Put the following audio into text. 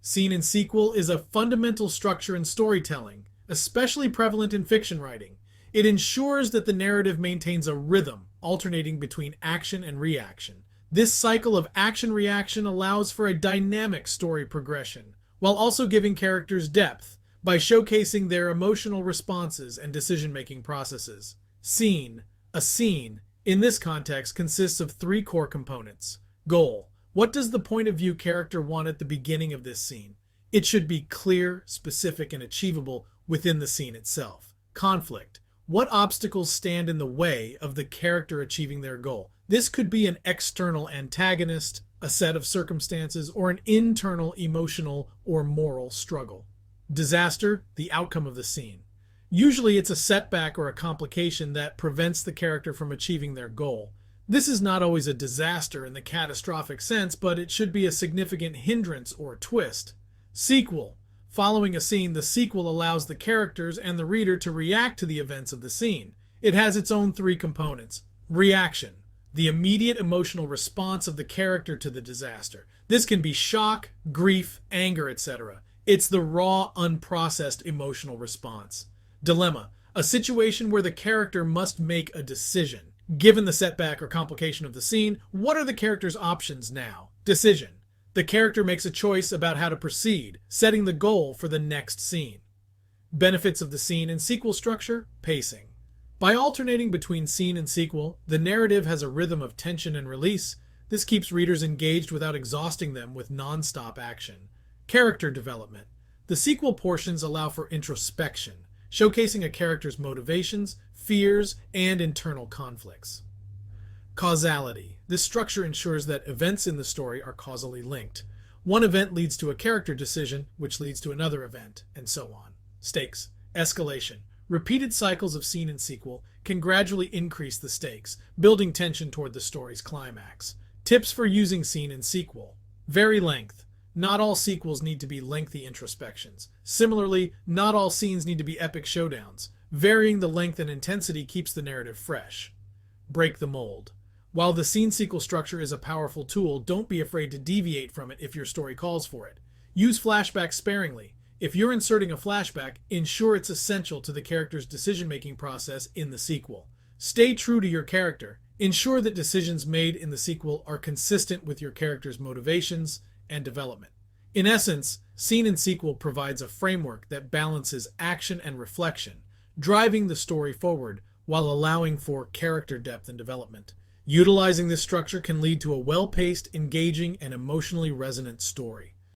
Scene and sequel is a fundamental structure in storytelling, especially prevalent in fiction writing. It ensures that the narrative maintains a rhythm, alternating between action and reaction. This cycle of action-reaction allows for a dynamic story progression, while also giving characters depth by showcasing their emotional responses and decision-making processes. Scene. A scene, in this context, consists of three core components. Goal. What does the point of view character want at the beginning of this scene? It should be clear, specific, and achievable within the scene itself. Conflict. What obstacles stand in the way of the character achieving their goal? This could be an external antagonist, a set of circumstances, or an internal emotional or moral struggle. Disaster, the outcome of the scene. Usually it's a setback or a complication that prevents the character from achieving their goal. This is not always a disaster in the catastrophic sense, but it should be a significant hindrance or twist. Sequel. Following a scene, the sequel allows the characters and the reader to react to the events of the scene. It has its own three components. Reaction. The immediate emotional response of the character to the disaster. This can be shock, grief, anger, etc. It's the raw, unprocessed emotional response. Dilemma. A situation where the character must make a decision. Given the setback or complication of the scene, what are the character's options now? Decision. The character makes a choice about how to proceed, setting the goal for the next scene. Benefits of the scene and sequel structure. Pacing. By alternating between scene and sequel, the narrative has a rhythm of tension and release. This keeps readers engaged without exhausting them with non-stop action. Character development. The sequel portions allow for introspection, showcasing a character's motivations, fears, and internal conflicts. Causality. This structure ensures that events in the story are causally linked. One event leads to a character decision, which leads to another event, and so on. Stakes. Escalation. Repeated cycles of scene and sequel can gradually increase the stakes, building tension toward the story's climax. Tips for using scene and sequel. Vary length. Not all sequels need to be lengthy introspections. Similarly, not all scenes need to be epic showdowns. Varying the length and intensity keeps the narrative fresh. Break the mold. While the scene-sequel structure is a powerful tool, don't be afraid to deviate from it if your story calls for it. Use flashbacks sparingly. If you're inserting a flashback, ensure it's essential to the character's decision-making process in the sequel. Stay true to your character. Ensure that decisions made in the sequel are consistent with your character's motivations and development. In essence, scene and sequel provides a framework that balances action and reflection, driving the story forward while allowing for character depth and development. Utilizing this structure can lead to a well-paced, engaging, and emotionally resonant story.